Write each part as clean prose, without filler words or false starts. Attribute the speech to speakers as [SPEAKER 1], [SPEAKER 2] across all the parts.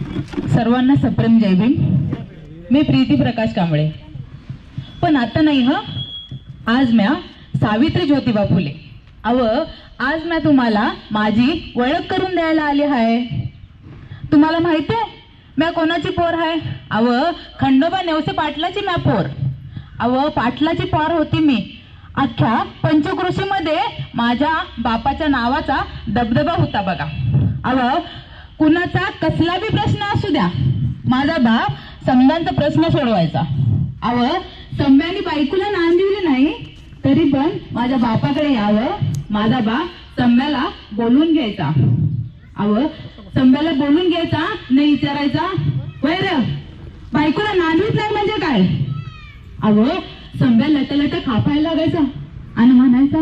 [SPEAKER 1] सर्वांना सप्रेम जय भीम। मी प्रीती प्रकाश कांबळे। पण आता नाही आज म्या सावित्री ज्योतिबा फुले आज मैं तुम्हाला माझी ओळख करून द्यायला आली आहे। तुम्हाला माहिती आहे मैं कोणाची पोर आहे? खंडोबा नेवसे पाटलाची म्या पोर। पाटलाची पोर होती मी। अख्ख्या पंचक्रोशीमध्ये माझ्या बापाच्या नावाचा दबदबा होता बघा। कुणाचा कसला बी प्रश्न असू द्या, माझा बाप समजांचा प्रश्न सोडवायचा। सम्यानी बायकोला नांदिवली नाही तरी पण माझ्या बापाकडे यावं, माझा बाप सम्याला बोलून घ्यायचा। सम्याला बोलून घ्यायचा, नाही विचारायचा वैर बायकोला नांदवीत नाही म्हणजे काय? सम्या लटलट खापायला लागायचा आणि म्हणायचा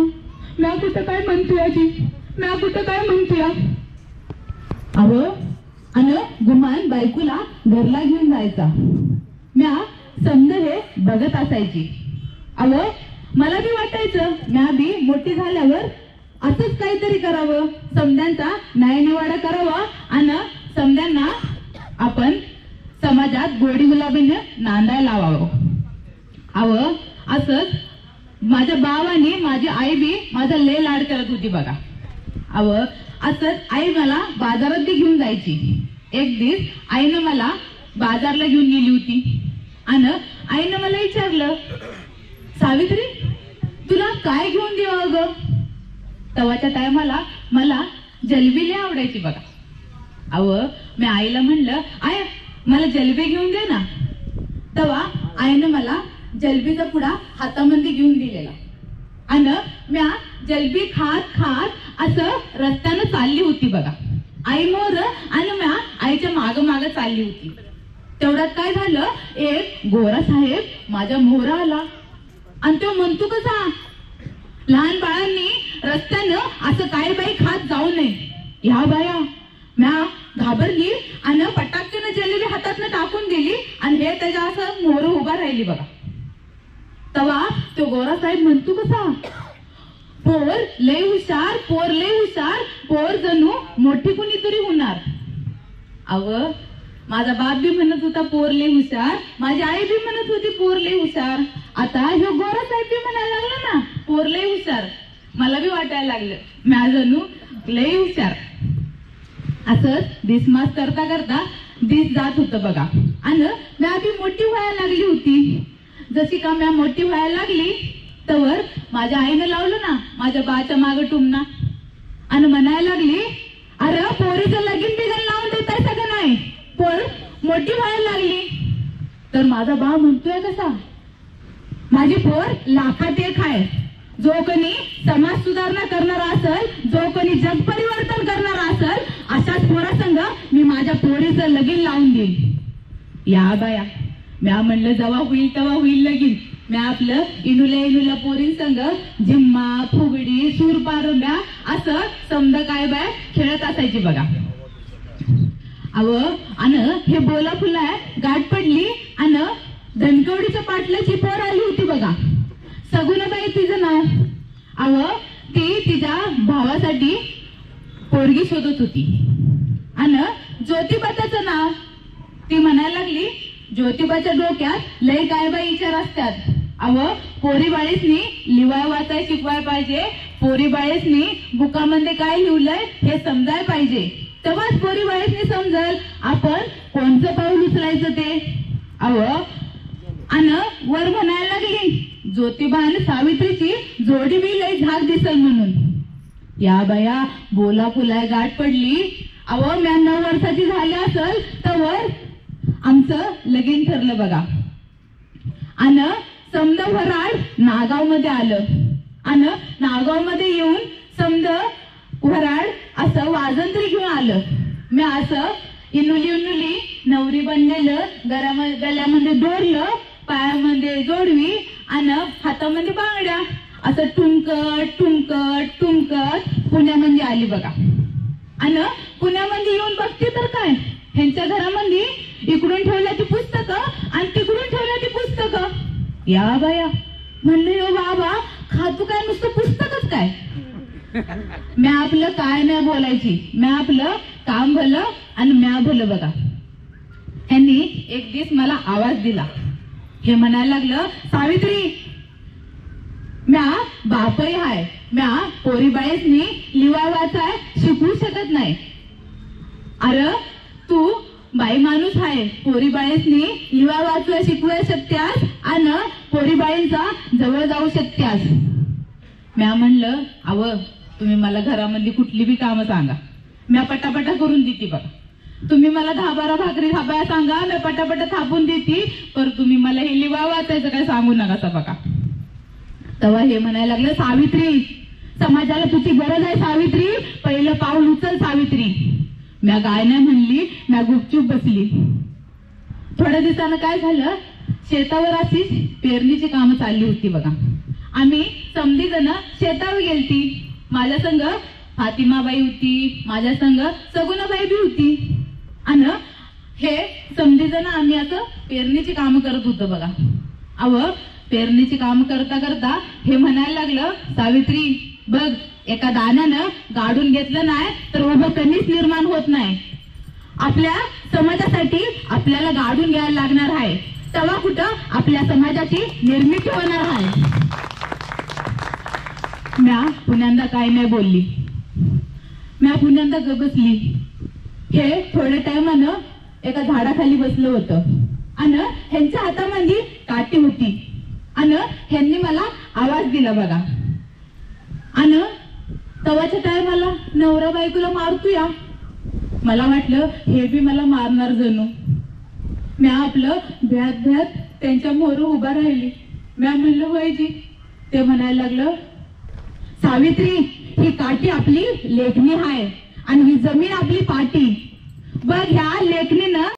[SPEAKER 1] म्या कुठं काय म्हणतोय आजी, म्या कुठं काय म्हणतोय। आणि गुमान बायकोला घरला घेऊन जायचा। म्या समज हे बघत असायची। मला बी वाटायचं म्या बी मोठी झाल्यावर असंच काहीतरी करावं, समद्यांचा न्यायनिवाडा करावा आणि समद्यांना आपण समाजात गोडी गुलाबीने नांदायला लावावं। असंच माझ्या बाबांनी माझी आई बी माझा लय लाड करत होती बघा। असंच आई मला बाजारात बी घेऊन जायची। एक दिवस आईनं मला बाजारला घेऊन गेली होती आणि आईनं मला विचारलं सावित्री तुला काय घेऊन देऊ ग? तवाच्या टायमाला मला जलेबी लय आवडायची बघा। मी आईला म्हणलं आय मला जलेबी घेऊन दे ना। तवा आईनं मला जलेबीचा पुडा हातामध्ये घेऊन दिलेला आणि म्या जलेबी खात खात असं रस्त्यानं चालली होती बघा। आई मोर आणि म्या आईच्या माग माग चालली होती। तेवढ्यात काय झालं, एक गोरा साहेब माझ्या मोहर आला आणि तो म्हणतो कसा लहान बाळांनी रस्त्यानं असं काय बाई खात जाऊ नये। ह्या बाया म्या घाबरली आणि पटाक्यानं जलेबी हातातनं टाकून दिली आणि हे त्याच्या असं मोहर उभा राहिली बघा। तवा तो गोरा साहेब म्हणतो कसा पोर लय हुशार, पोर लय हुशार, पोर जणू मोठी कुणीतरी होणार। माझा बाप बी म्हणत होता पोर लय हुशार, माझी आई बी म्हणत होती पोर लय हुशार। आता ह्यो गोरा साहेब बी म्हणायला लागला ना पोर लय हुशार, मला बी वाटायला लागलं म्या जणू लय हुशार। असंच दिसमास करता करता दिस जात होतं बघा आणि म्या बी मोठी व्हायला लागली होती। जशी का म्या मोठी व्हायला लागली तवर माझ्या आईनं लावलं ना माझ्या बाच्या माग टुमना आणि म्हणायला लागली अरे पोरीचं लगीन बिगन लावून देताय सगळं नाही, पोर मोठी व्हायला लागली। तर माझा बा म्हणतोय कसा माझी पोर लाखात एक आहे। जो कोणी समाज सुधारणा करणारा असेल, जो कोणी जग परिवर्तन करणारा असेल, अशाच पोरासंग मी माझ्या पोरीचं लगीन लावून देईन। या बाया म्या म्हणलं जेव्हा होईल तेव्हा होईल लगीन। म्या आपलं इनुल्या पोरींसंग जिम्मा फुगडी सूरपारंब्या असं समद काय बाय खेळत असायची बघा। आणि हे बोला फुला गाठ पडली आणि धनकवडीच्या पाटलाची पोर आली होती बघा। सगुणाबाई तिचं नाव। ती तिच्या भावासाठी पोरगी शोधत होती आणि ज्योतिबाचं नाव। ती म्हणायला लागली ज्योतिबाच्या डोक्यात लय काय बाई विचार असतात। पोरी बाळीसनी लिवाय वाचाय शिकवाय पाहिजे, पोरी बाळीसनी बुकामध्ये काय लिहिलंय हे समजाय पाहिजे, तेव्हाच पोरी बाळीसनी समजल आपण कोणचं पाऊल उचलायचं ते। आणि वर म्हणायला लागली ज्योतिबा आणि सावित्रीची जोडी बी लय झाक दिसल म्हणून। या बाया बोला फुलाय गाठ पडली। म्या 9 वर्षाची झाली असल तर आमचं लगीन ठरलं बघा। आणि समद वराड नागाव मध्ये आलं आणि नागाव मध्ये येऊन समद वराड असं वाजंत्री घेऊन आलं। मी असं इनुली नवरी बनलेलं गल्यामध्ये दोरलं, पायामध्ये जोडवी आणि हातामध्ये बांगड्या असं टुमकट टुमकट टुमकट पुण्यामध्ये आली बघा। आणि पुण्यामध्ये येऊन बघते तर काय ह्यांच्या घरामध्ये इकडून ठेवल्या ती पुस्तकं आणि तिकडून ठेवल्या ती पुस्तकं। या बाया म्हणले हो बाबा खातू काय नुसतं पुस्तकच काय? म्या आपलं काय नाही बोलायची, म्या आपलं काम भलं आणि म्या भलं बघा। ह्यांनी एक दिवस मला आवाज दिला. हे म्हणायला लागलं, सावित्री, म्या बापही हाय, म्या पोरीबाईसनी लिवा वाचाय शिकवू शकत नाही. अरे तू बाई माणूस आहे, पोरीबाईसनी लिवा वाचवा शिकवू शकत्यास आणि पोरीबाईंचा जवळ जाऊ शकत्यास. म्या म्हणलं, अव तुम्ही मला घरामधली कुठली बी कामं सांगा, म्या पटापटा करून देते बघा. तुम्ही मला 10-12 भाकरी थापाया सांगा, मी पटापटा थापून देते, पर तुम्ही मला हे लिवा वाचायचं काय सांगू नका बघा. तेव्हा हे म्हणायला लागलं, सावित्री, समाजाला तुझी गरज आहे सावित्री, पहिलं पाऊल उचल सावित्री. म्या काय नाही म्हणली, म्या गुपचूप बसली. थोड्या दिवसानं काय झालं, शेतावर अशीच पेरणीची कामं चालली होती बघा. आम्ही समधी जण शेतावर गेलती. माझ्या संग फातिमाबाई होती, माझ्या संग सगुणाबाई बी होती. आणि हे समधी जण आम्ही असं पेरणीची कामं करत होतो बघा. अव पेरणीची काम करता करता हे म्हणायला लागलं, सावित्री बघ, एका दाण्यानं गाडून घेतलं नाही तर उभं कणीच निर्माण होत नाही. आपल्या समाजासाठी आपल्याला गाडून घ्यायला लागणार आहे, तेव्हा कुठं आपल्या समाजाची निर्मिती होणार आहे. म्या पुण्यांदा काय नाही बोलली, म्या पुण्यांदा ग बसली. हे थोड्या टायमानं एका झाडाखाली बसलं होतं आणि ह्यांच्या हातामध्ये काठी होती आणि ह्यांनी मला आवाज दिला बघा. आणि तवाच्या टायमाला नवरा बायकोला मारतोया. मला वाटलं हे बी मला मारणार जणू. म्या आपलं भ्यात भ्यात त्यांच्या मोहर उभा राहिली. म्या म्हणलं, होयजी. ते म्हणायला लागलं, सावित्री, ही काठी आपली लेखणी आहे आणि ही जमीन आपली पाठी. बघ, ह्या लेखणी